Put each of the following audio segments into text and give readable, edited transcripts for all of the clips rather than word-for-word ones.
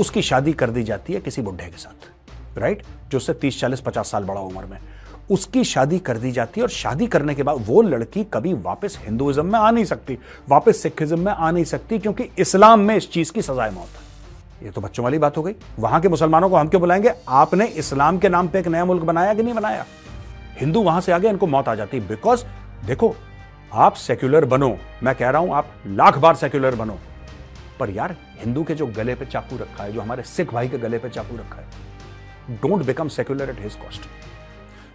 उसकी शादी कर दी जाती है किसी बुढ़े के साथ, राइट, जो उससे 30, 40, 50 साल बड़ा उम्र में। उसकी शादी कर दी जाती है और शादी करने के बाद वो लड़की कभी वापस हिंदुइज्म में आ नहीं सकती, वापस सिखिज्म में आ नहीं सकती, क्योंकि इस्लाम में इस चीज की सजाए मौत है। ये तो बच्चों वाली बात हो गई। वहां के मुसलमानों को हम क्यों बुलाएंगे? आपने इस्लाम के नाम पे एक नया मुल्क बनाया कि नहीं बनाया? हिंदू वहां से आगे इनको मौत आ जाती। बिकॉज देखो, आप सेक्युलर बनो, मैं कह रहा हूं आप लाख बार सेक्युलर बनो, पर यार हिंदू के जो गले पे चाकू रखा है, जो हमारे सिख भाई के गले पे चाकू रखा है, don't become secular at his cost.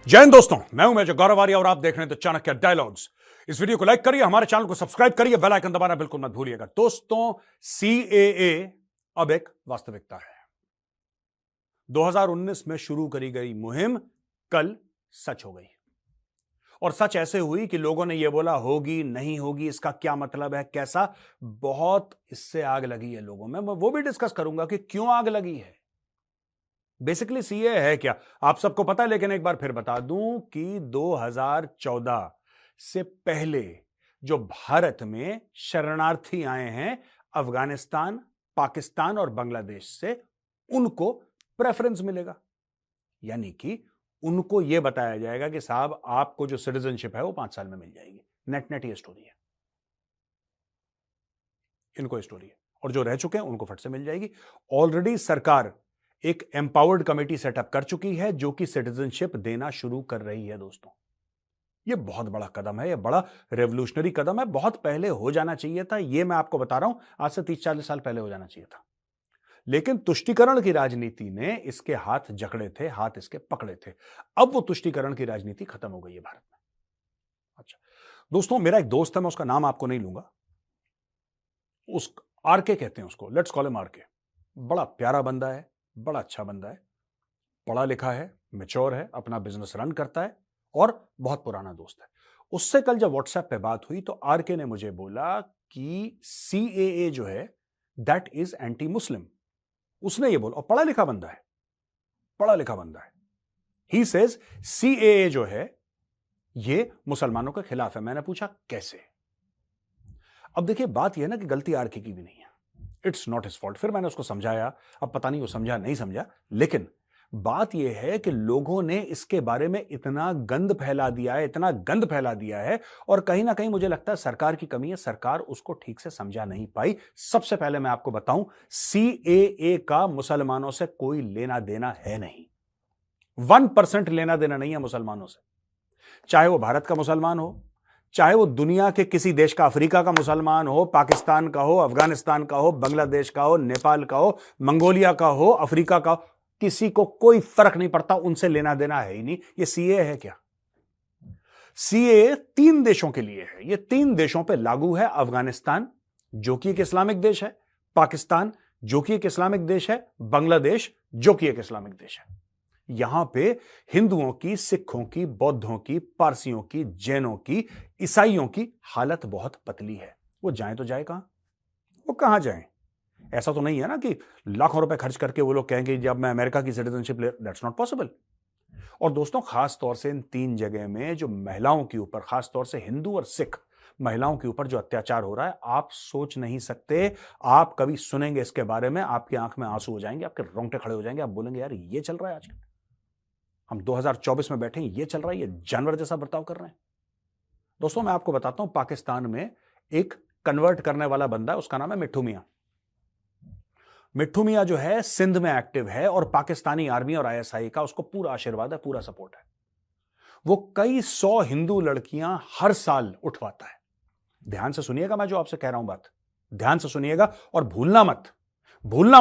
जय हिंद दोस्तों, मैं हूं मेजर गौरव आर्य और आप देख रहे हैं द चाणक्य डायलॉग्स। इस वीडियो को लाइक करिए, हमारे चैनल को सब्सक्राइब करिए, बेल आइकन दबाना बिल्कुल मत भूलिएगा। दोस्तों, सीएए अब एक वास्तविकता है। 2019 में शुरू करी गई मुहिम कल सच हो गई, और सच ऐसे हुई कि लोगों ने यह बोला होगी नहीं होगी, इसका क्या मतलब है, कैसा, बहुत इससे आग लगी है लोगों में। मैं वो भी डिस्कस करूंगा कि क्यों आग लगी है। बेसिकली सीए है क्या, आप सबको पता है, लेकिन एक बार फिर बता दूं कि 2014 से पहले जो भारत में शरणार्थी आए हैं अफगानिस्तान, पाकिस्तान और बांग्लादेश से, उनको प्रेफरेंस मिलेगा। यानी कि उनको यह बताया जाएगा कि साहब आपको जो सिटीजनशिप है वो 5 साल में मिल जाएगी। नेट नेट ये स्टोरी है, इनको स्टोरी है, और जो रह चुके हैं उनको फट से मिल जाएगी। ऑलरेडी सरकार एक एम्पावर्ड कमेटी सेटअप कर चुकी है जो कि सिटीजनशिप देना शुरू कर रही है। दोस्तों, यह बहुत बड़ा कदम है, यह बड़ा रेवोल्यूशनरी कदम है। बहुत पहले हो जाना चाहिए था, यह मैं आपको बता रहा हूं, आज से 30-40 साल पहले हो जाना चाहिए था। लेकिन तुष्टीकरण की राजनीति ने इसके हाथ जकड़े थे, हाथ इसके पकड़े थे। अब वो तुष्टीकरण की राजनीति खत्म हो गई है भारत में। अच्छा दोस्तों, मेरा एक दोस्त है, मैं उसका नाम आपको नहीं लूंगा, उस आरके कहते हैं उसको, लेट्स कॉल हिम आरके। बड़ा प्यारा बंदा है, बड़ा अच्छा बंदा है, पढ़ा लिखा है, मैच्योर है, अपना बिजनेस रन करता है और बहुत पुराना दोस्त है। उससे कल जब व्हाट्सएप पे बात हुई तो आरके ने मुझे बोला कि सीएए जो है दैट इज एंटी मुस्लिम। उसने ये बोला, और पढ़ा लिखा बंदा है, पढ़ा लिखा बंदा है। ही सेज सीएए जो है ये मुसलमानों के खिलाफ है। मैंने पूछा कैसे? अब देखिए, बात यह है ना कि गलती आरके की भी नहीं है, इट्स नॉट हिज फॉल्ट। फिर मैंने उसको समझाया, अब पता नहीं वो समझा नहीं समझा, लेकिन बात यह है कि लोगों ने इसके बारे में इतना गंद फैला दिया है, इतना गंद फैला दिया है, और कहीं ना कहीं मुझे लगता है सरकार की कमी है, सरकार उसको ठीक से समझा नहीं पाई। सबसे पहले मैं आपको बताऊं, सीएए का मुसलमानों से कोई लेना देना है नहीं, 1% लेना देना नहीं है मुसलमानों से। चाहे वो भारत का मुसलमान हो, चाहे वो दुनिया के किसी देश का, अफ्रीका का मुसलमान हो, पाकिस्तान का हो, अफगानिस्तान का हो, बांग्लादेश का हो, नेपाल का हो, मंगोलिया का हो, अफ्रीका का हो, किसी को कोई फर्क नहीं पड़ता, उनसे लेना देना है ही नहीं। ये सीए है क्या? सीए 3 देशों के लिए है, ये 3 देशों पे लागू है। अफगानिस्तान जो कि एक इस्लामिक देश है, पाकिस्तान जो कि एक इस्लामिक देश है, बांग्लादेश जो कि एक इस्लामिक देश है। यहां पे हिंदुओं की, सिखों की, बौद्धों की, पारसियों की, जैनों की, ईसाइयों की हालत बहुत पतली है। वो जाएं तो जाए कहां? वो कहां जाएं? ऐसा तो नहीं है ना कि लाखों रुपए खर्च करके वो लोग कहेंगे जब मैं अमेरिका की सिटीजनशिप ले, दैट्स नॉट पॉसिबल। और दोस्तों, खास तौर से इन 3 जगह में जो महिलाओं के ऊपर, खास तौर से हिंदू और सिख महिलाओं के ऊपर जो अत्याचार हो रहा है, आप सोच नहीं सकते। आप कभी सुनेंगे इसके बारे में, आपकी आंख में आंसू हो जाएंगे, आपके रोंगटे खड़े हो जाएंगे, आप बोलेंगे यार ये चल रहा है आजकल, हम 2024 में बैठे हैं, ये चल रहा है, ये जानवर जैसा बर्ताव कर रहे हैं। दोस्तों, मैं आपको बताता हूं, पाकिस्तान में एक कन्वर्ट करने वाला बंदा है, उसका नाम है मिट्ठू मियां। मिट्ठू मियां जो है सिंध में एक्टिव है, और पाकिस्तानी आर्मी और आईएसआई का उसको पूरा आशीर्वाद है, पूरा सपोर्ट है। वो कई 100 हिंदू लड़कियां हर साल उठवाता है। ध्यान से सुनिएगा, मैं जो आपसे कह रहा हूं बात, ध्यान से सुनिएगा, और भूलना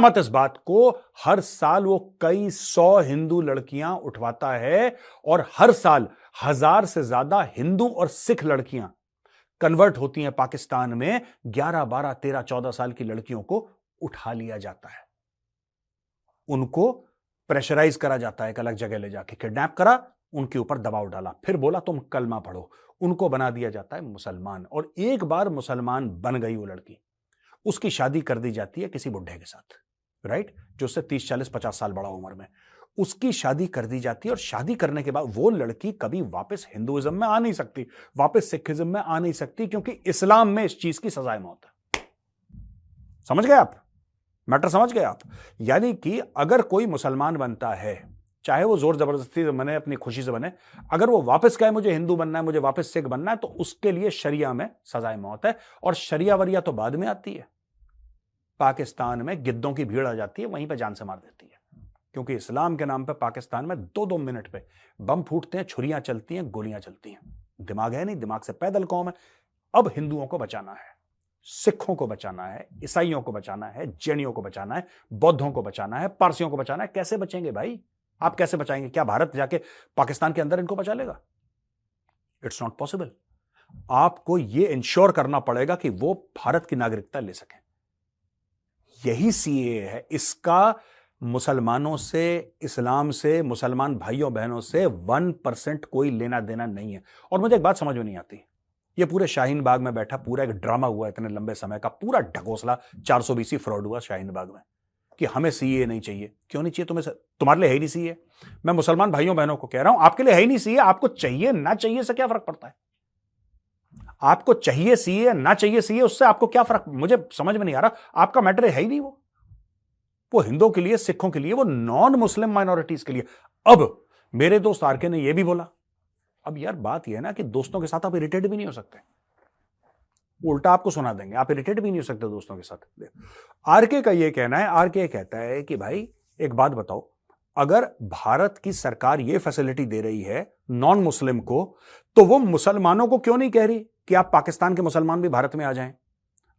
मत इस बात को। हर साल वो कई 100 हिंदू लड़कियां उठवाता है, और हर साल 1000 से ज्यादा हिंदू और सिख लड़कियां कन्वर्ट होती हैं पाकिस्तान में। 11, 12, 13, 14 साल की लड़कियों को उठा लिया जाता है, उनको प्रेशराइज करा जाता है, एक अलग जगह ले जाके किडनैप करा, उनके ऊपर दबाव डाला, फिर बोला तुम कलमा पढ़ो, उनको बना दिया जाता है मुसलमान। और एक बार मुसलमान बन गई वो लड़की, उसकी शादी कर दी जाती है किसी बुढ़े के साथ, राइट, जो उससे 30, 40, 50 साल बड़ा उम्र में। उसकी शादी कर दी जाती है, और शादी करने के बाद वो लड़की कभी वापस हिंदुइज्म में आ नहीं सकती, वापस सिखिज्म में आ नहीं सकती, क्योंकि इस्लाम में इस चीज की सजाए मौत है। समझ गए आप? मैटर समझ गए आप? यानी कि अगर कोई मुसलमान बनता है, चाहे वो जोर जबरदस्ती से बने, अपनी खुशी से बने, अगर वो वापस कहे मुझे हिंदू बनना है, मुझे वापस सिख बनना है, तो उसके लिए शरिया में सजाए मौत है। और शरिया वरिया तो बाद में आती है। पाकिस्तान में गिद्धों की भीड़ आ जाती है, वहीं पे जान से मार देती है। क्योंकि इस्लाम के नाम पे पाकिस्तान में 2-2 मिनट पे बम फूटते हैं, छुरियां चलती हैं, गोलियां चलती हैं। दिमाग है नहीं, दिमाग से पैदल कौम है। अब हिंदुओं को बचाना है, सिखों को बचाना है, ईसाइयों को बचाना है, जैनियों को बचाना है, बौद्धों को बचाना है, पारसियों को बचाना है। कैसे बचेंगे भाई? आप कैसे बचाएंगे? क्या भारत जाके पाकिस्तान के अंदर इनको बचा लेगा? It's not possible. आपको यह इंश्योर करना पड़ेगा कि वो भारत की नागरिकता ले सकें। यही सीए है। इसका मुसलमानों से, इस्लाम से, मुसलमान भाइयों बहनों से 1% कोई लेना देना नहीं है। और मुझे एक बात समझ में नहीं आती, ये पूरे शाहीन बाग में बैठा पूरा एक ड्रामा हुआ इतने लंबे समय का, पूरा ढकोसला 420 फ्रॉड हुआ शाहीन बाग में कि हमें सीए नहीं चाहिए। क्यों नहीं चाहिए? तुम्हारे लिए है ही नहीं सीए। मैं मुसलमान भाइयों बहनों को कह रहा हूं, आपके लिए है ही नहीं सीए। आपको चाहिए ना चाहिए से क्या फर्क पड़ता है? आपको चाहिए सीए ना चाहिए सीए, उससे आपको क्या फर्क? मुझे समझ में नहीं आ रहा। आपका मैटर है ही नहीं वो हिंदुओं के लिए, सिखों के लिए, वो नॉन मुस्लिम माइनॉरिटीज के लिए। अब मेरे दोस्त आरके ने यह भी बोला। अब यार बात यह है ना कि दोस्तों के साथ आप इरिटेट भी नहीं हो सकते, उल्टा आपको सुना देंगे, आप इरिटेट भी नहीं हो सकते दोस्तों के साथ। आरके का यह कहना है, आरके कहता है कि भाई एक बात बताओ, अगर भारत की सरकार यह फैसिलिटी दे रही है नॉन मुस्लिम को, तो वो मुसलमानों को क्यों नहीं कह रही कि आप पाकिस्तान के मुसलमान भी भारत में आ जाएं,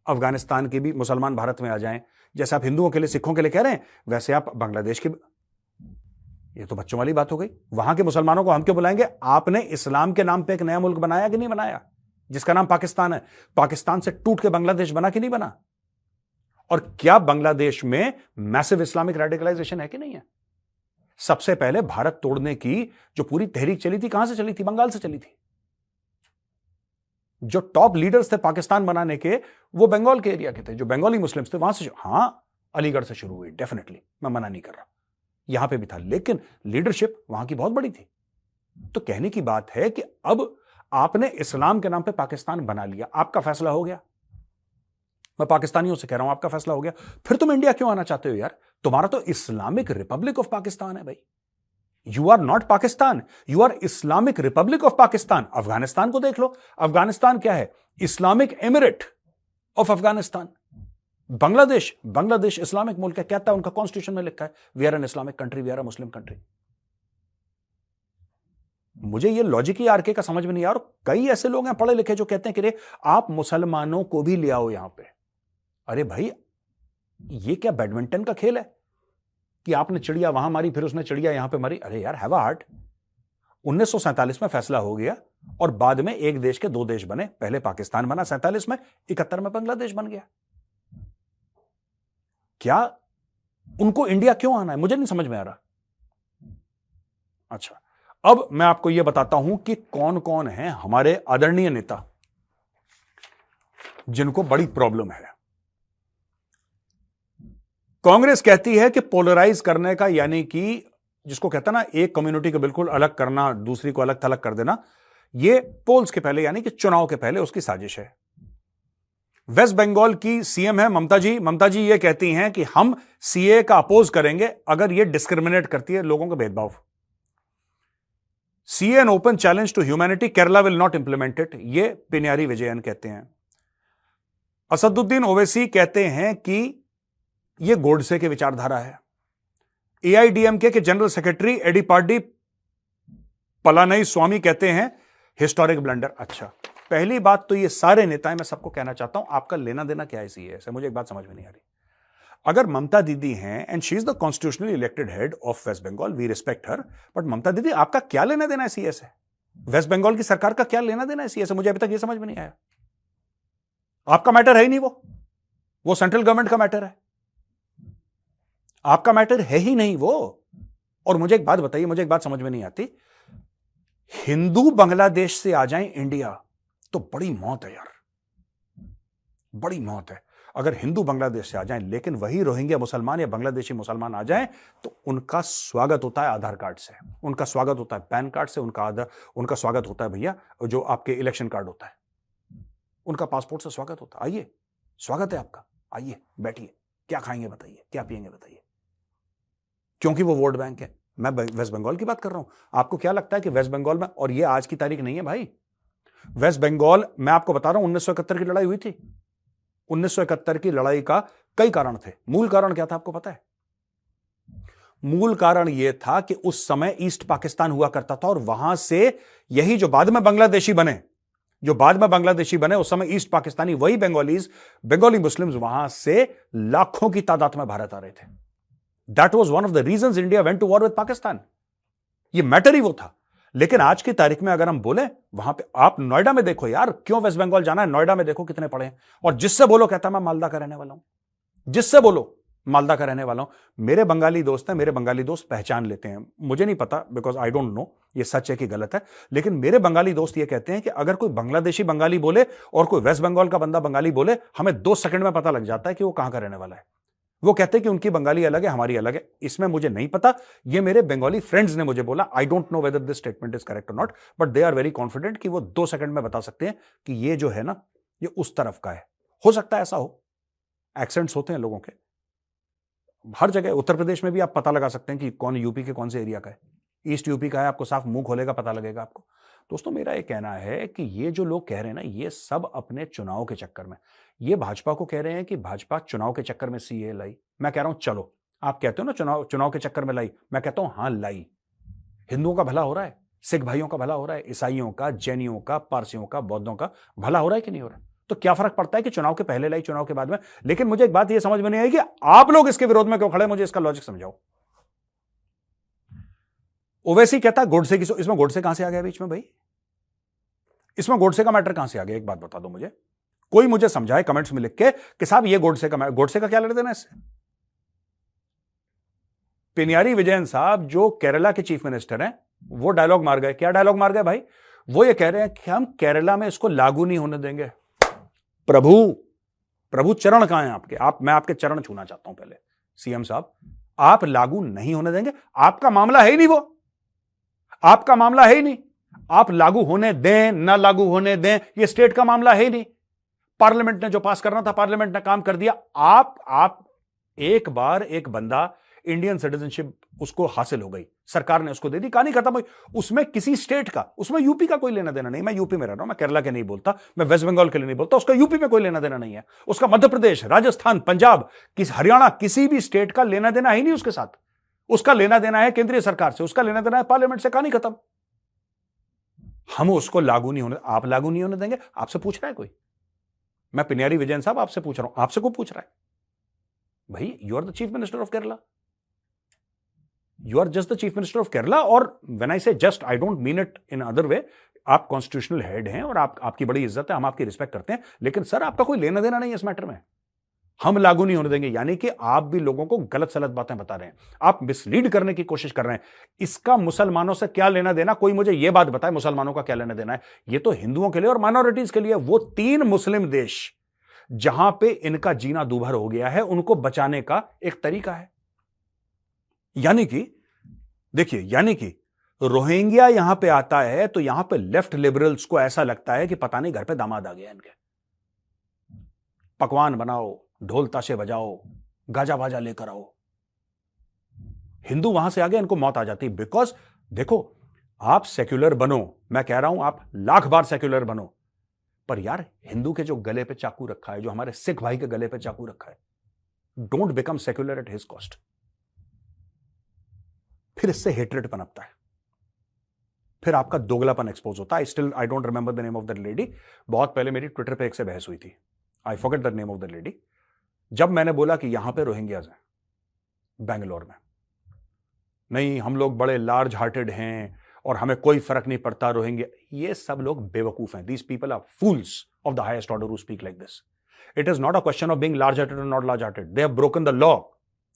अफगानिस्तान के भी मुसलमान भारत में आ जाएं? जैसे आप हिंदुओं के लिए, सिखों के लिए कह रहे हैं, वैसे आप बांग्लादेश के, ये तो बच्चों वाली बात हो गई। वहां के मुसलमानों को हम क्यों बुलाएंगे? आपने इस्लाम के नाम पे एक नया मुल्क बनाया कि नहीं बनाया, जिसका नाम पाकिस्तान है? पाकिस्तान से टूट के बांग्लादेश बना कि नहीं बना? और क्या बांग्लादेश में मैसिव इस्लामिक रेडिकलाइजेशन है कि नहीं है? सबसे पहले भारत तोड़ने की जो पूरी तहरीक चली थी, कहां से चली थी? बंगाल से चली थी। जो टॉप लीडर्स थे पाकिस्तान बनाने के, वो बंगाल के एरिया के थे, जो बंगाली मुस्लिम्स थे वहां से। हां, अलीगढ़ से शुरू हुई, डेफिनेटली, मैं मना नहीं कर रहा, यहां पे भी था, लेकिन लीडरशिप वहां की बहुत बड़ी थी। तो कहने की बात है कि अब आपने इस्लाम के नाम पे पाकिस्तान बना लिया, आपका फैसला हो गया। मैं पाकिस्तानियों से कह रहा हूं, आपका फैसला हो गया, फिर तुम इंडिया क्यों आना चाहते हो यार? तुम्हारा तो इस्लामिक रिपब्लिक ऑफ पाकिस्तान है भाई। You are not Pakistan, you are Islamic republic of Pakistan. Afghanistan को देख लो, अफगानिस्तान क्या है? Islamic emirate of Afghanistan. Bangladesh Islamic मुल्क है, कहता है, उनका कॉन्स्टिट्यूशन में लिखा है we are an Islamic country, we are a Muslim country. मुझे ये लॉजिक ही आरके का समझ में नहीं आ रहा। कई ऐसे लोग हैं पढ़े लिखे जो कहते हैं कि रे आप मुसलमानों को भी ले आओ यहां पे। अरे भाई, ये क्या बैडमिंटन का खेल है कि आपने चिड़िया वहां मारी, फिर उसने चिड़िया यहां पे मारी? अरे यार, हैव अ हार्ट। 1947 में फैसला हो गया और बाद में एक देश के दो देश बने। पहले पाकिस्तान बना 47 में, 71 में बांग्लादेश बन गया। क्या उनको इंडिया क्यों आना है? मुझे नहीं समझ में आ रहा। अच्छा, अब मैं आपको यह बताता हूं कि कौन कौन है हमारे आदरणीय नेता जिनको बड़ी प्रॉब्लम है। कांग्रेस कहती है कि पोलराइज करने का, यानी कि जिसको कहता ना एक कम्युनिटी को बिल्कुल अलग करना, दूसरी को अलग थलग कर देना, यह पोल्स के पहले, यानी कि चुनाव के पहले उसकी साजिश है। वेस्ट बंगाल की सीएम है ममता जी। ममता जी यह कहती हैं कि हम सीए का अपोज करेंगे अगर यह डिस्क्रिमिनेट करती है, लोगों का भेदभाव। CAA an open challenge to humanity, Kerala will not implement it, ये पिनियारी विजयन कहते हैं। असदुद्दीन ओवैसी कहते हैं कि यह गोडसे की विचारधारा है। एआईडीएमके के जनरल सेक्रेटरी एडीपाडी पलानई स्वामी कहते हैं हिस्टोरिक ब्लंडर। अच्छा, पहली बात तो ये सारे नेता हैं, मैं सबको कहना चाहता हूं, आपका लेना देना क्या है सीए से? मुझे एक बात समझ में नहीं आ रही। अगर ममता दीदी हैं and she is the constitutionally elected head of West Bengal, we respect her, but Mamata Didi आपका क्या लेना देना है सीए से? वेस्ट बंगाल की सरकार का क्या लेना देना है सीए से? मुझे अभी तक ये समझ में नहीं आया। आपका मैटर है ही नहीं, वो सेंट्रल गवर्नमेंट का मैटर है, आपका मैटर है ही नहीं वो। और मुझे एक बात बताइए, मुझे एक बात समझ में नहीं आती, हिंदू बांग्लादेश से आ जाएं इंडिया तो बड़ी मौत है यार, बड़ी मौत है। अगर हिंदू बांग्लादेश से आ जाएं, लेकिन वही रोहिंग्या मुसलमान या बांग्लादेशी मुसलमान आ जाएं तो उनका स्वागत होता है आधार कार्ड से, उनका स्वागत होता है पैन कार्ड से, उनका स्वागत होता है भैया जो आपके इलेक्शन कार्ड होता है, उनका पासपोर्ट से स्वागत होता है। आइए, स्वागत है आपका, आइए बैठिए, क्या खाएंगे बताइए, क्या पिएंगे बताइए, क्योंकि वो वोट बैंक है। मैं वेस्ट बंगाल की बात कर रहा हूं। आपको क्या लगता है कि वेस्ट बंगाल में, और ये आज की तारीख नहीं है भाई, वेस्ट बंगाल, मैं आपको बता रहा हूं 1971 की लड़ाई हुई थी। 1971 की लड़ाई का कई कारण थे। मूल कारण क्या था आपको पता है? मूल कारण यह था कि उस समय ईस्ट पाकिस्तान हुआ करता था, और वहां से यही जो बाद में बांग्लादेशी बने, उस समय ईस्ट पाकिस्तानी, वही बंगाली मुस्लिम्स वहां से लाखों की तादाद में भारत आ रहे थे। That was one of the reasons India went to war with Pakistan. ये मैटर ही वो था। लेकिन आज की तारीख में अगर हम बोले, वहां पे आप नोएडा में देखो यार, क्यों वेस्ट बंगाल जाना है, नोएडा में देखो कितने पड़े हैं। और जिससे बोलो कहता मैं मालदा का रहने वाला हूं, जिससे बोलो मालदा का रहने वाला हूं। मेरे बंगाली दोस्त हैं, मेरे बंगाली दोस्त पहचान लेते हैं, मुझे नहीं पता बिकॉज आई डोंट नो ये सच है कि गलत है, लेकिन मेरे बंगाली दोस्त ये कहते हैं कि अगर कोई बांग्लादेशी बंगाली बोले और कोई वेस्ट बंगाल का बंदा बंगाली बोले, हमें 2 सेकंड में पता लग जाता है कि वो कहां का रहने वाला है। वो कहते हैं कि उनकी बंगाली अलग है, हमारी अलग है। इसमें मुझे नहीं पता, ये मेरे बंगाली फ्रेंड्स ने मुझे बोला। I don't know whether this statement is correct और not, but they are very confident कि वो 2 सेकंड में बता सकते हैं कि ये जो है ना, ये उस तरफ का है। हो सकता है ऐसा हो, एक्सेंट्स होते हैं लोगों के हर जगह। उत्तर प्रदेश में भी आप पता लगा सकते हैं कि कौन यूपी के कौन से एरिया का है। ईस्ट यूपी का है, आपको साफ मुंह खोलेगा पता लगेगा आपको। दोस्तों मेरा ये कहना है कि ये जो लोग कह रहे हैं ना, ये सब अपने चुनाव के चक्कर में, ये भाजपा को कह रहे हैं कि भाजपा चुनाव के चक्कर में सीए लाई। मैं कह रहा हूं चलो, आप कहते हो ना चुनाव के चक्कर में लाई, मैं कहता हूं हां लाई। हिंदुओं का भला हो रहा है, सिख भाइयों का भला हो रहा है, ईसाइयों का, जैनियों का, पारसियों का, बौद्धों का भला हो रहा है कि नहीं हो रहा? तो क्या फर्क पड़ता है कि चुनाव के पहले लाई, चुनाव के बाद में? लेकिन मुझे एक बात यह समझ में नहीं आई कि आप लोग इसके विरोध में क्यों खड़े, मुझे इसका लॉजिक समझाओ। ओवैसी कहता है गोडसे की, इसमें गोडसे कहां से आ गया बीच में भाई? इसमें गोडसे का मैटर कहां से आ गया? एक बात बता दो मुझे, कोई मुझे समझाए कमेंट्स में लिख के कि साहब ये गोडसे का क्या लेना देना इससे? पिनियारी विजयन साहब जो केरला के चीफ मिनिस्टर हैं, वो डायलॉग मार गए। क्या डायलॉग मार गए भाई? वो ये कह रहे हैं कि हम केरला में इसको लागू नहीं होने देंगे। प्रभु चरण कहां हैं आपके? मैं आपके चरण छूना चाहता हूं पहले। सीएम साहब, आप लागू नहीं होने देंगे? आपका मामला है ही नहीं, वो आपका मामला है ही नहीं। आप लागू होने दें ना लागू होने दें, ये स्टेट का मामला है ही नहीं। पार्लियामेंट ने जो पास करना था, पार्लियामेंट ने काम कर दिया। आप एक बार एक बंदा इंडियन सिटीजनशिप उसको हासिल हो गई, सरकार ने उसको दे दी, कहानी खत्म हुई। उसमें किसी स्टेट का, उसमें यूपी का कोई लेना देना नहीं। मैं यूपी में रह रहा हूं, मैं केरला के नहीं बोलता, मैं वेस्ट बंगाल के लिए नहीं बोलता, उसका यूपी में कोई लेना देना नहीं है। उसका मध्य प्रदेश, राजस्थान, पंजाब, हरियाणा, किसी भी स्टेट का लेना देना ही नहीं उसके साथ। उसका लेना देना है केंद्रीय सरकार से, उसका लेना देना है पार्लियामेंट से, कहानी खत्म। हम उसको लागू नहीं होने, आप लागू नहीं होने देंगे? आपसे पूछ रहा है कोई? मैं पिनियारी विजयन साहब आपसे पूछ रहा हूं, आपसे को पूछ रहा है भाई? You are the chief minister of Kerala, you are just the chief minister of Kerala. और when I say just, I don't mean it in other way. आप कॉन्स्टिट्यूशनल हेड हैं और आपकी बड़ी इज्जत है, हम आपकी रिस्पेक्ट करते हैं, लेकिन सर आपका कोई लेना देना नहीं है इस मैटर में। हम लागू नहीं होने देंगे, यानी कि आप भी लोगों को गलत सलत बातें बता रहे हैं, आप मिसलीड करने की कोशिश कर रहे हैं। इसका मुसलमानों से क्या लेना देना? कोई मुझे यह बात बताए, मुसलमानों का क्या लेना देना है? यह तो हिंदुओं के लिए और माइनॉरिटीज के लिए। वो 3 मुस्लिम देश जहां पे इनका जीना दूभर हो गया है, उनको बचाने का एक तरीका है। यानी कि देखिए, यानी कि रोहिंग्या यहां पे आता है तो यहां पे लेफ्ट लिबरल्स को ऐसा लगता है कि पता नहीं घर पे दामाद आ गया इनके, पकवान बनाओ, ढोल ताशे बजाओ, गाजा बाजा लेकर आओ। हिंदू वहां से आ गए, इनको मौत आ जाती। बिकॉज देखो, आप सेक्युलर बनो, मैं कह रहा हूं आप लाख बार सेक्युलर बनो, पर यार हिंदू के जो गले पे चाकू रखा है, जो हमारे सिख भाई के गले पे चाकू रखा है, don't become secular at his cost. फिर इससे हेट्रेड पनपता है, फिर आपका दोगलापन एक्सपोज होता है। I don't remember the name of that lady. बहुत पहले मेरी ट्विटर पे एक से बहस हुई थी, I forget the name of the lady. जब मैंने बोला कि यहां पे रोहिंग्याज हैं बेंगलोर में, नहीं हम लोग बड़े लार्ज हार्टेड हैं और हमें कोई फर्क नहीं पड़ता रोहिंग्या, ये सब लोग बेवकूफ हैं। These people are fools of the highest order who speak like this. It is not a question of being large hearted और not large hearted, they have broken the law.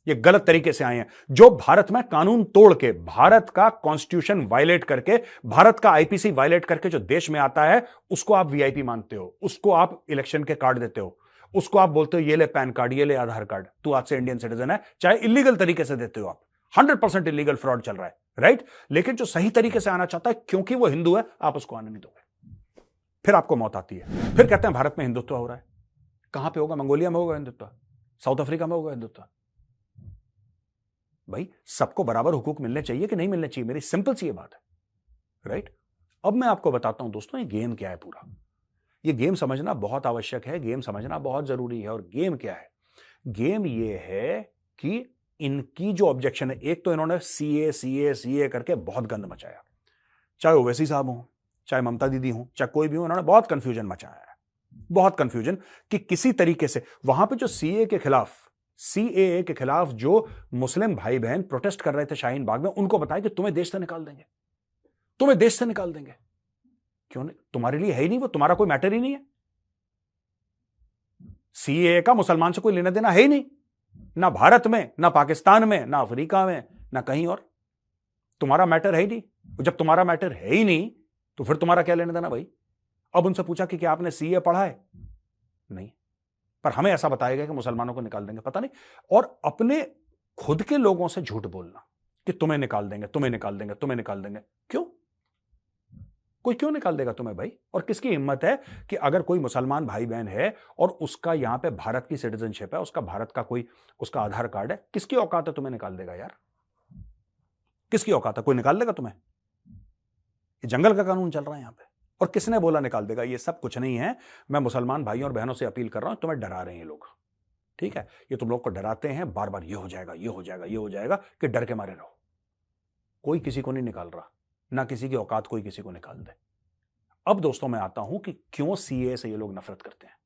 ये गलत तरीके से आए हैं। जो भारत में कानून तोड़ के, भारत का कॉन्स्टिट्यूशन वायलेट करके, भारत का आईपीसी वायलेट करके जो देश में आता है, उसको आप वीआईपी मानते हो, उसको आप इलेक्शन के कार्ड देते हो, उसको आप बोलते हो ये ले पैन कार्ड, ये ले आधार कार्ड, तू आज से इंडियन सिटीजन है, चाहे इलीगल तरीके से देते हो आप। 100% इलीगल फ्रॉड चल रहा है, राइट? लेकिन जो सही तरीके से आना चाहता है, क्योंकि वो हिंदू है, आप उसको आने नहीं दोगे, फिर आपको मौत आती है। फिर कहते हैं भारत में हिंदुत्व हो रहा है। कहां पे होगा? मंगोलिया में होगा हिंदुत्व, साउथ अफ्रीका में होगा हिंदुत्व? भाई सबको बराबर हुकूक मिलने चाहिए कि नहीं मिलने चाहिए? मेरी सिंपल सी ये बात है, राइट? अब मैं आपको बताता हूं दोस्तों, ये गेम क्या है पूरा। ये गेम समझना बहुत आवश्यक है, गेम समझना बहुत जरूरी है। और गेम क्या है? गेम ये है कि इनकी जो ऑब्जेक्शन है, एक तो इन्होंने सीए करके बहुत गंद मचाया, चाहे ओवैसी साहब हो, चाहे ममता दीदी हो, चाहे कोई भी हो, इन्होंने बहुत कंफ्यूजन मचाया है, बहुत कंफ्यूजन कि किसी तरीके से वहां पे जो सीएए के खिलाफ जो मुस्लिम भाई बहन प्रोटेस्ट कर रहे थे शाहीन बाग में, उनको बताया कि तुम्हें देश से निकाल देंगे, तुम्हें देश से निकाल देंगे। क्यों नहीं? तुम्हारे लिए है ही नहीं वो, तुम्हारा कोई मैटर ही नहीं है। सीएए का मुसलमान से कोई लेना देना है ही नहीं, ना भारत में, ना पाकिस्तान में, ना अफ्रीका में, ना कहीं और। तुम्हारा मैटर है ही नहीं। जब तुम्हारा मैटर है ही नहीं तो फिर तुम्हारा क्या लेना देना भाई? अब उनसे पूछा कि क्या आपने सीए पढ़ा है? नहीं, पर हमें ऐसा बताया गया कि मुसलमानों को निकाल देंगे, पता नहीं। और अपने खुद के लोगों से झूठ बोलना कि तुम्हें निकाल देंगे, तुम्हें निकाल देंगे, तुम्हें निकाल देंगे। क्यों? कोई क्यों निकाल देगा तुम्हें भाई? और किसकी हिम्मत है कि अगर कोई मुसलमान भाई बहन है और उसका यहां पे भारत की सिटीजनशिप है, उसका भारत का कोई उसका आधार कार्ड है, किसकी औकात है तुम्हें निकाल देगा यार? किसकी औकात है? कोई निकाल देगा तुम्हें? ये जंगल का कानून चल रहा है यहां पे। और किसने बोला निकाल देगा? ये सब कुछ नहीं है। मैं मुसलमान भाइयों और बहनों से अपील कर रहा हूं, तुम्हें डरा रहे हैं ये लोग, ठीक है? ये तुम लोग को डराते हैं बार बार, ये हो जाएगा, ये हो जाएगा, ये हो जाएगा, कि डर के मारे रहो। कोई किसी को नहीं निकाल रहा, ना किसी की औकात कोई किसी को निकाल दे। अब दोस्तों मैं आता हूं कि क्यों सीए से ये लोग नफरत करते हैं।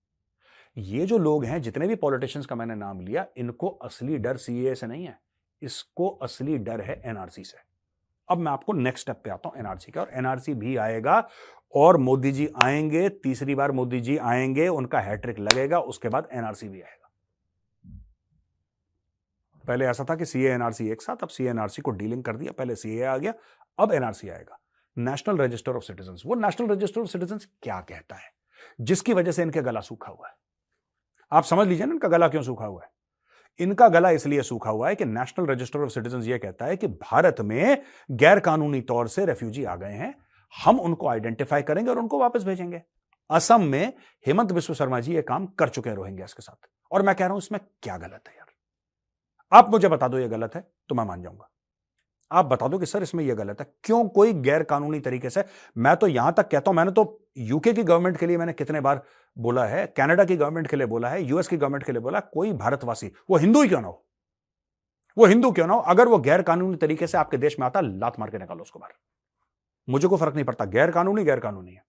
ये जो लोग हैं, जितने भी पॉलिटिशियंस का मैंने नाम लिया, इनको असली डर सीए से नहीं है, इसको असली डर है एनआरसी से। अब मैं आपको नेक्स्ट स्टेप पे आता हूं, एनआरसी का। और एनआरसी भी आएगा और मोदी जी आएंगे, तीसरी बार मोदी जी आएंगे, उनका हैट्रिक लगेगा, उसके बाद एनआरसी भी आएगा। पहले ऐसा था कि सीए एनआरसी एक साथ, अब सीए एनआरसी को डीलिंग कर दिया। पहले सीए आ गया, अब एनआरसी आएगा, नेशनल रजिस्टर ऑफ सिटीजंस। वो नेशनल रजिस्टर ऑफ सिटीजंस क्या कहता है, जिसकी वजह से इनके गला सूखा हुआ है? आप समझ लीजिए ना इनका गला क्यों सूखा हुआ है। इनका गला इसलिए सूखा हुआ है कि नेशनल रजिस्टर ऑफ सिटीजंस ये कहता है कि भारत में गैर कानूनी तौर से रेफ्यूजी आ गए हैं, हम उनको आइडेंटिफाई करेंगे और उनको वापस भेजेंगे। असम में हेमंत बिस्व शर्मा जी ये काम कर चुके हैं रोहिंग्यास के साथ। और मैं कह रहा हूं इसमें क्या गलत है यार? आप मुझे बता दो ये गलत है तो मैं मान जाऊंगा। आप बता दो कि सर इसमें यह गलत है। क्यों कोई गैर कानूनी तरीके से, मैं तो यहां तक कहता हूं, मैंने तो यूके की गवर्नमेंट के लिए मैंने कितने बार बोला है, कनाडा की गवर्नमेंट के लिए बोला है, यूएस की गवर्नमेंट के लिए बोला, कोई भारतवासी, वो हिंदू ही क्यों ना हो, वो हिंदू क्यों ना हो, अगर वो गैर कानूनी तरीके से आपके देश में आता, लात मार के निकालो उसको बाहर। मुझे कोई फर्क नहीं पड़ता, गैर कानूनी है।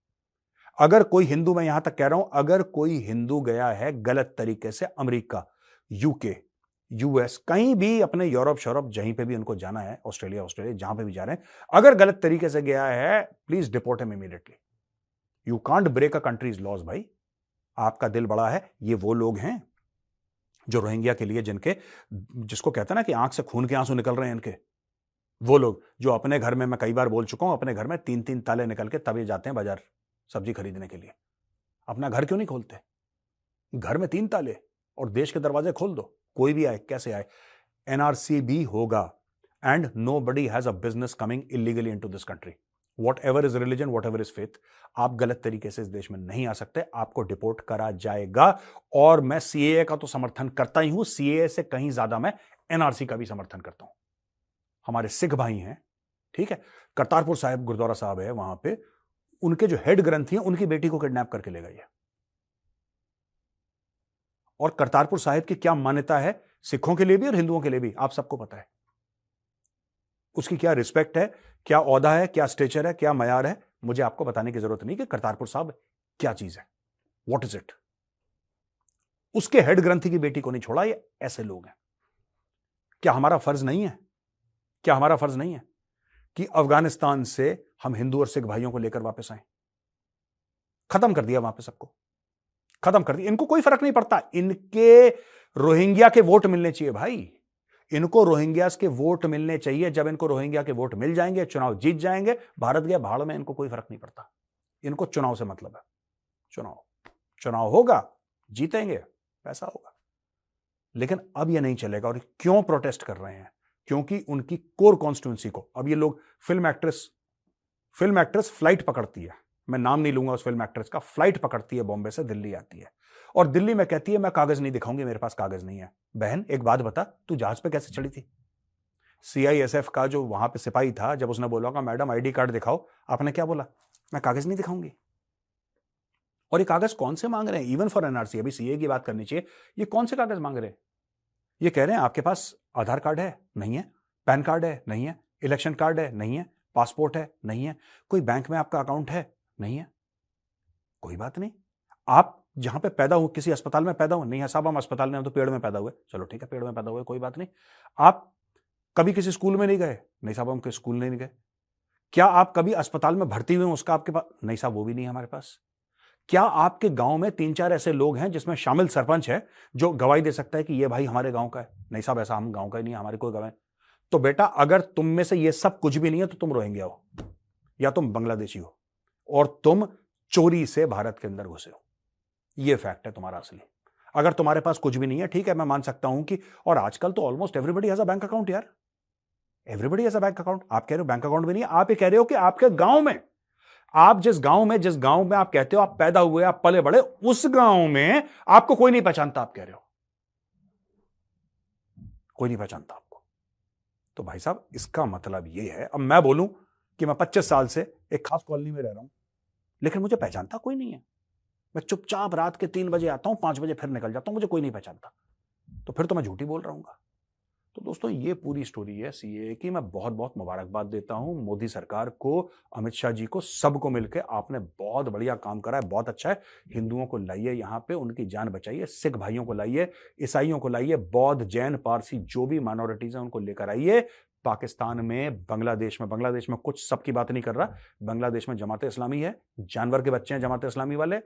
अगर कोई हिंदू, मैं यहां तक कह रहा हूं, अगर कोई हिंदू गया है गलत तरीके से अमेरिका, यूके, यूएस, कहीं भी, अपने यूरोप शोरोप जहीं पे भी उनको जाना है, ऑस्ट्रेलिया जहां पे भी जा रहे हैं, अगर गलत तरीके से गया है, please deport him immediately. You can't break a country's laws भाई। आपका दिल बड़ा है। ये वो लोग हैं जो रोहिंग्या के लिए, जिसको कहते हैं ना कि आंख से खून के आंसू निकल रहे हैं इनके, वो लोग जो अपने घर में, मैं कई बार बोल चुका हूं, अपने घर में 3-3 ताले निकल के तभी जाते हैं बाजार सब्जी खरीदने के लिए। अपना घर क्यों नहीं खोलते? घर में 3 ताले और देश के दरवाजे खोल दो, कोई भी आए, कैसे आए। एनआरसी भी होगा, and nobody has a business coming illegally into this country. Whatever is religion, whatever is faith, आप गलत तरीके से इस देश में नहीं आ सकते, आपको डिपोर्ट करा जाएगा। और मैं सीएए का तो समर्थन करता ही हूं, सीएए से कहीं ज्यादा मैं एनआरसी का भी समर्थन करता हूं। हमारे सिख भाई हैं, ठीक है, करतारपुर साहिब गुरुद्वारा साहब है, वहां पे उनके जो हेड ग्रंथी हैं, उनकी बेटी को किडनैप करके ले गई है। और करतारपुर साहिब की क्या मान्यता है सिखों के लिए भी और हिंदुओं के लिए भी, आप सबको पता है। उसकी क्या रिस्पेक्ट है, क्या औहदा है, क्या स्टेचर है, क्या मयार है, मुझे आपको बताने की जरूरत नहीं कि करतारपुर साहब क्या चीज है, व्हाट इज इट। उसके हेड ग्रंथी की बेटी को नहीं छोड़ा। ये ऐसे लोग हैं। क्या हमारा फर्ज नहीं है, क्या हमारा फर्ज नहीं है कि अफगानिस्तान से हम हिंदू और सिख भाइयों को लेकर वापस आए? खत्म कर दिया वहां पे सबको, खत्म कर दिया। इनको कोई फर्क नहीं पड़ता, इनके रोहिंग्या के वोट मिलने चाहिए भाई, इनको रोहिंग्यास के वोट मिलने चाहिए। जब इनको रोहिंग्या के वोट मिल जाएंगे, चुनाव जीत जाएंगे, भारत गया भाड़ में, इनको कोई फर्क नहीं पड़ता। इनको चुनाव से मतलब है। चुनाव होगा, जीतेंगे, पैसा होगा। लेकिन अब यह नहीं चलेगा। और क्यों प्रोटेस्ट कर रहे हैं? क्योंकि उनकी कोर कॉन्स्टिट्यूंसी को, अब ये लोग, फिल्म एक्ट्रेस फ्लाइट पकड़ती है, मैं नाम नहीं लूंगा उस फिल्म एक्ट्रेस का, फ्लाइट पकड़ती है बॉम्बे से, दिल्ली आती है और दिल्ली में कहती है मैं कागज नहीं दिखाऊंगी, मेरे पास कागज नहीं है। बहन एक बात बता, तू जहाज पे कैसे चढ़ी थी? सीआईएसएफ का जो वहां पे सिपाही था, जब उसने बोला कि मैडम आईडी कार्ड दिखाओ, आपने क्या बोला? मैं कागज नहीं दिखाऊंगी। और ये कागज कौन से मांग रहे हैं? इवन फॉर एनआरसी, अभी सीए की बात करनी चाहिए, ये कौन से कागज मांग रहे हैं? ये कह रहे हैं आपके पास आधार कार्ड है? नहीं है। पैन कार्ड है? नहीं है। इलेक्शन कार्ड है? नहीं है। पासपोर्ट है? नहीं है। कोई बैंक में आपका अकाउंट है? नहीं है। कोई बात नहीं, आप जहां पे पैदा हो, किसी अस्पताल में पैदा हो? नहीं है साहब, हम अस्पताल में, हम तो पेड़ में पैदा हुए। चलो ठीक है, पेड़ में पैदा हुए, कोई बात नहीं। आप कभी किसी स्कूल में नहीं गए? नहीं साहब, हम किसी स्कूल नहीं गए। क्या आप कभी अस्पताल में भर्ती हुए, उसका आपके पास? नहीं साहब, वो भी नहीं है हमारे पास। क्या आपके गांव में 3-4 ऐसे लोग हैं जिसमें शामिल सरपंच है जो गवाही दे सकता है कि ये भाई हमारे गांव का है? नहीं साहब, ऐसा हम गांव का ही नहीं है, हमारी कोई गवाही। तो बेटा, अगर तुम में से ये सब कुछ भी नहीं है तो तुम रोहिंग्या हो या तुम बांग्लादेशी हो और तुम चोरी से भारत के अंदर घुसे हो। ये फैक्ट है तुम्हारा असली। अगर तुम्हारे पास कुछ भी नहीं है, ठीक है, मैं मान सकता हूं कि, और आजकल तो almost everybody has a bank account यार, everybody has a bank account. आप कह रहे हो बैंक अकाउंट भी नहीं है, आप ये कह रहे हो कि आपके गांव में, आप जिस गांव में आप कहते हो आप पैदा हुए, आप पले बड़े, उस गांव में आपको कोई नहीं पहचानता। आप कह रहे हो कोई नहीं पहचानता आपको। तो भाई साहब, इसका मतलब यह है, अब मैं बोलूं कि मैं 25 साल से एक खास कॉलोनी में रह रहा हूं, लेकिन मुझे पहचानता कोई नहीं है। मैं चुपचाप रात के 3 बजे आता हूं, 5 बजे फिर निकल जाता हूं, मुझे कोई नहीं पहचानता। तो फिर तो मैं झूठी बोल रहा हूं। तो दोस्तों, ये पूरी स्टोरी है सीएए की। मैं बहुत बहुत मुबारकबाद देता हूं मोदी सरकार को, अमित शाह जी को, सबको मिलकर आपने बहुत बढ़िया काम करा है, बहुत अच्छा है। हिंदुओं को लाइए यहां पे, उनकी जान बचाइए, सिख भाइयों को लाइए, ईसाइयों को लाइए, बौद्ध, जैन, पारसी, जो भी माइनॉरिटीज हैं उनको लेकर आइए। पाकिस्तान में, बांग्लादेश में कुछ सबकी बात नहीं कर रहा, बांग्लादेश में जमात इस्लामी है, जानवर के बच्चे हैं जमात इस्लामी वाले।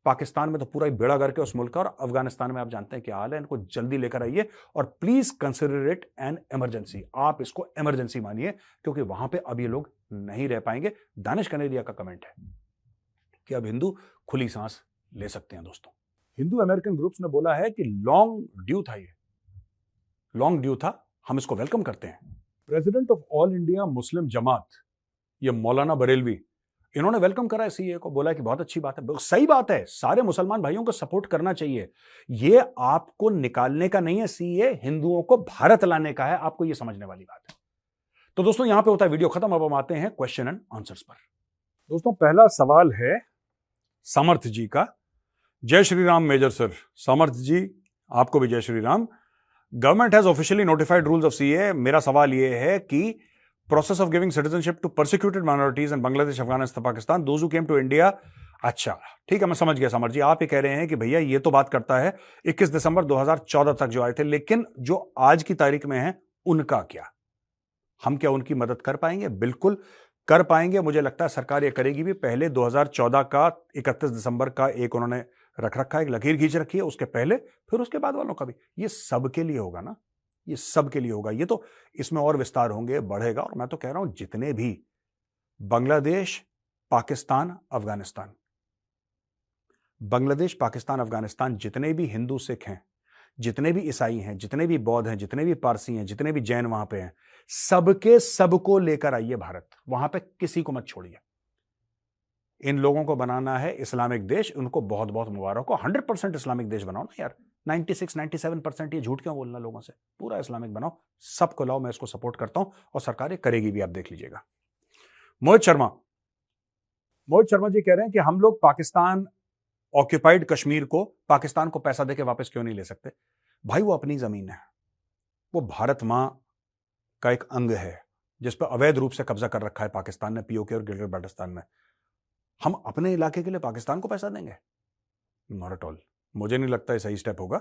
पाकिस्तान में तो पूरा ही बेड़ा करके उस मुल्क का, और अफगानिस्तान में आप जानते हैं क्या हाल है। इनको जल्दी लेकर आइए और please consider it an emergency. आप इसको इमरजेंसी मानिए, क्योंकि वहां पे अब ये लोग नहीं रह पाएंगे। दानिश कनेरिया का कमेंट है कि अब हिंदू खुली सांस ले सकते हैं। दोस्तों, हिंदू अमेरिकन ग्रुप्स ने बोला है कि लॉन्ग ड्यू था, ये लॉन्ग ड्यू था, हम इसको वेलकम करते हैं। President of all India Muslim Jamaat, ये मौलाना बरेलवी, इन्होंने वेलकम करा है सीए को, बोला कि बहुत अच्छी बात है, सही बात है, सारे मुसलमान भाइयों को सपोर्ट करना चाहिए। ये आपको निकालने का नहीं है सीए, हिंदुओं को भारत लाने का है, आपको ये समझने वाली बात है। तो दोस्तों, यहां पे होता है वीडियो खत्म, अब हम आते हैं क्वेश्चन एंड आंसर्स पर। दोस्तों, पहला सवाल है समर्थ जी का। जय श्री राम मेजर सर। समर्थ जी, आपको भी जय Shri Ram. Government has officially notified rules of CAA. मेरा सवाल यह है कि process of giving citizenship to persecuted minorities in Bangladesh, Afghanistan, Pakistan, those who came to India. अच्छा ठीक है, मैं समझ गया समर जी। आप ये कह रहे हैं कि भैया ये तो बात करता है 21 दिसंबर 2014 तक जो आए थे, लेकिन जो आज की तारीख में है उनका क्या? हम क्या उनकी मदद कर पाएंगे? बिल्कुल कर पाएंगे। मुझे लगता है सरकार ये करेगी भी। पहले 2014 का 31 दिसंबर का एक उन्होंने रख रखा है, एक लकीर खींच रखी है, उसके पहले, फिर उसके बाद वालों का भी। ये सबके लिए होगा ना, ये सबके लिए होगा। ये तो इसमें और विस्तार होंगे, बढ़ेगा। और मैं तो कह रहा हूं जितने भी बांग्लादेश, पाकिस्तान, अफगानिस्तान, बांग्लादेश, पाकिस्तान, अफगानिस्तान, जितने भी हिंदू सिख हैं, जितने भी ईसाई हैं, जितने भी बौद्ध हैं, जितने भी पारसी हैं, जितने भी जैन वहां पे हैं, सबके सबको लेकर आइए भारत। वहां पे किसी को मत छोड़िए। इन लोगों को बनाना है इस्लामिक देश, उनको बहुत बहुत मुबारक हो। 100% इस्लामिक देश बनाओ ना यार। 96-97% ये झूठ क्यों बोलना लोगों से? पूरा इस्लामिक बनाओ, सबको लाओ। मैं इसको सपोर्ट करता हूं और सरकार ये करेगी भी, आप देख लीजिएगा। मोहित शर्मा जी कह रहे हैं कि हम लोग पाकिस्तान ऑक्यूपाइड कश्मीर को, पाकिस्तान को पैसा देके वापस क्यों नहीं ले सकते? भाई वो अपनी जमीन है, वो भारत मां का एक अंग है जिस पर अवैध रूप से कब्जा कर रखा है पाकिस्तान ने, पीओके और गिलगित बाल्टिस्तान में। हम अपने इलाके के लिए पाकिस्तान को पैसा देंगे? Not at all. मुझे नहीं लगता ये सही स्टेप होगा।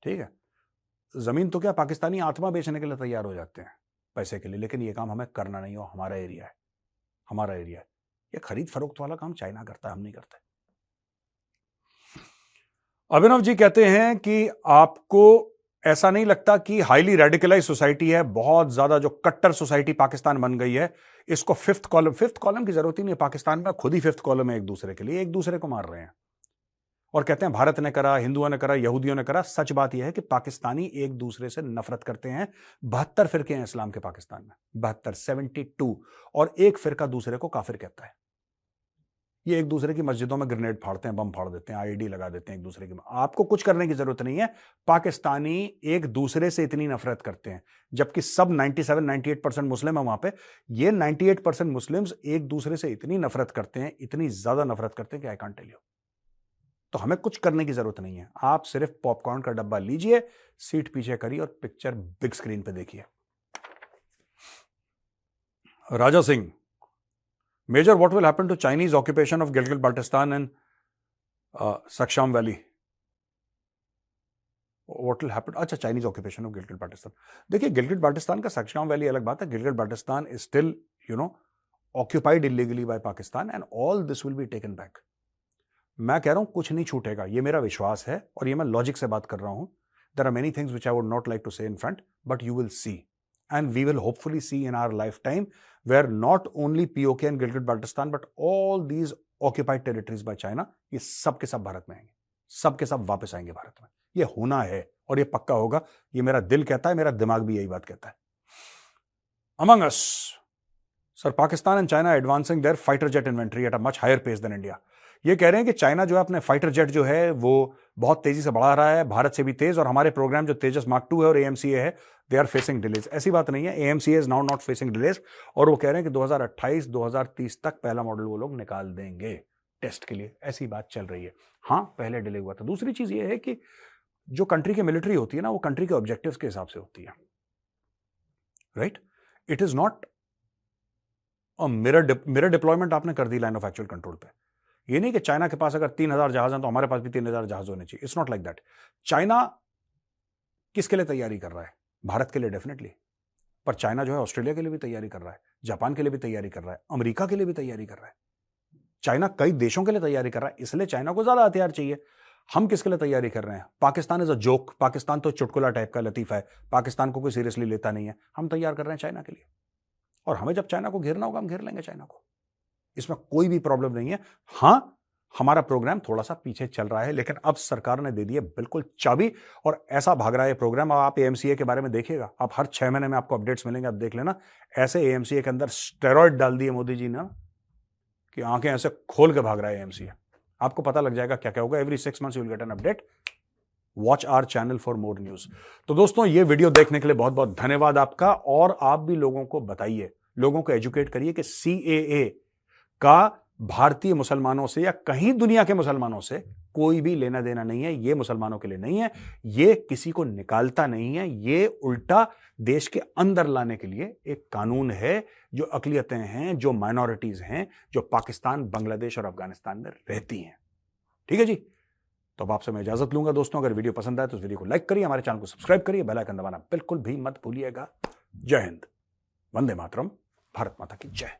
ठीक है, जमीन तो क्या पाकिस्तानी आत्मा बेचने के लिए तैयार हो जाते हैं पैसे के लिए, लेकिन ये काम हमें करना नहीं हो। हमारा एरिया है, हमारा एरिया है। ये खरीद फरोख्त वाला काम चाइना करता है, हम नहीं करते। अभिनव जी कहते हैं कि आपको ऐसा नहीं लगता कि हाईली रेडिकलाइज सोसाइटी है, बहुत ज्यादा जो कट्टर सोसाइटी पाकिस्तान बन गई है, इसको फिफ्थ कॉलम की जरूरत ही नहीं है। पाकिस्तान में खुद ही फिफ्थ कॉलम है एक दूसरे के लिए, एक दूसरे को मार रहे हैं और कहते हैं भारत ने करा, हिंदुओं ने करा, यहूदियों ने करा। सच बात यह है कि पाकिस्तानी एक दूसरे से नफरत करते हैं। 72 फिरके हैं इस्लाम के पाकिस्तान में, 72, 72, और एक फिरका दूसरे को काफिर कहता है। ये एक दूसरे की मस्जिदों में ग्रेनेड फाड़ते हैं, बम फाड़ देते हैं, आईईडी लगा देते हैं एक दूसरे की। आपको कुछ करने की जरूरत नहीं है। पाकिस्तानी एक दूसरे से इतनी नफरत करते हैं, जबकि सब 97-98% मुस्लिम है वहां पे। ये 98% मुस्लिम्स एक दूसरे से इतनी नफरत करते हैं, इतनी ज्यादा नफरत करते हैं कि आई कांट टेल यू। तो हमें कुछ करने की जरूरत नहीं है। आप सिर्फ पॉपकॉर्न का डब्बा लीजिए, सीट पीछे करिए और पिक्चर बिग स्क्रीन पे देखिए। Raja Singh, major, what will happen to Chinese occupation of Gilgit Baltistan and Shaksgam valley? What will happen? अच्छा, Chinese occupation of Gilgit Baltistan. देखिए, गिलगिट बाल्टिस्तान का सक्शाम वैली अलग बात है। Gilgit Baltistan is still occupied illegally by Pakistan and all this will be taken back. मैं कह रहा हूं कुछ नहीं छूटेगा, ये मेरा विश्वास है और ये मैं लॉजिक से बात कर रहा हूं। There are many things which I would not like to say in front, but you will see and we will hopefully see in our lifetime where not only POK and Gilgit Baltistan but all these occupied territories by China, ये सब के सब भारत में आएंगे, सब के सब वापस आएंगे भारत में। ये होना है और ये पक्का होगा। ये मेरा दिल कहता है, मेरा दिमाग भी यही बात कहता है। Among us, sir, Pakistan and China advancing their fighter jet inventory at a much higher pace than India. ये कह रहे हैं कि चाइना जो है अपने फाइटर जेट जो है वो बहुत तेजी से बढ़ा रहा है, भारत से भी तेज, और हमारे प्रोग्राम जो तेजस मार्क 2 है और AMCA है, दे आर फेसिंग डिलेज। ऐसी बात नहीं है, AMCA is now not facing delays, और वो कह रहे हैं कि 2028-2030 तक पहला मॉडल वो लोग निकाल देंगे टेस्ट के लिए। ऐसी बात चल रही है। हाँ, पहले डिले हुआ था। दूसरी चीज ये है कि जो कंट्री की मिलिट्री होती है ना, वो कंट्री के ऑब्जेक्टिव्स के हिसाब से होती है, right? It is not mirror deployment आपने कर दी लाइन ऑफ एक्चुअल कंट्रोल पे। ये नहीं कि चाइना के पास अगर 3000 जहाज हैं तो हमारे पास भी 3000 जहाज होने चाहिए। It's not like that. China किसके लिए तैयारी कर रहा है? भारत के लिए डेफिनेटली, पर चाइना जो है ऑस्ट्रेलिया के लिए भी तैयारी कर रहा है, जापान के लिए भी तैयारी कर रहा है, अमेरिका के लिए भी तैयारी कर रहा है। चाइना कई देशों के लिए तैयारी कर रहा है, इसलिए चाइना को ज्यादा हथियार चाहिए। हम किसके लिए तैयारी कर रहे हैं? Pakistan is a joke, Pakistan तो चुटकुला टाइप का लतीफा है, पाकिस्तान को कोई सीरियसली लेता नहीं है। हम तैयार कर रहे हैं चाइना के लिए, और हमें जब चाइना को घेरना होगा हम घेर लेंगे चाइना को, इसमें कोई भी प्रॉब्लम नहीं है। हां, हमारा प्रोग्राम थोड़ा सा पीछे चल रहा है, लेकिन अब सरकार ने दे दी है बिल्कुल चाबी, और ऐसा भाग रहा है प्रोग्राम। अब आप AMCA के बारे में देखिएगा, आप हर 6 महीने में आपको अपडेट्स मिलेंगे, आप देख लेना। ऐसे AMCA के अंदर स्टेरॉइड डाल दिए मोदी जी ने कि आंखें ऐसे खोल के भाग रहा है AMCA। आपको पता लग जाएगा क्या क्या होगा। Every 6 months you will get an update. Watch our channel for more news. तो दोस्तों, ये वीडियो देखने के लिए बहुत बहुत धन्यवाद आपका, और आप भी लोगों को बताइए, लोगों को एजुकेट करिए कि CAA का भारतीय मुसलमानों से या कहीं दुनिया के मुसलमानों से कोई भी लेना देना नहीं है। ये मुसलमानों के लिए नहीं है, ये किसी को निकालता नहीं है, ये उल्टा देश के अंदर लाने के लिए एक कानून है। जो अकलियतें हैं, जो माइनॉरिटीज हैं, जो पाकिस्तान, बांग्लादेश और अफगानिस्तान में रहती हैं। ठीक है जी, तो अब आपसे मैं इजाजत लूंगा दोस्तों। अगर वीडियो पसंद आए तो इस वीडियो को लाइक करिए, हमारे चैनल को सब्सक्राइब करिए, बेल आइकन दबाना बिल्कुल भी मत भूलिएगा। जय हिंद, वंदे मातरम, भारत माता की जय।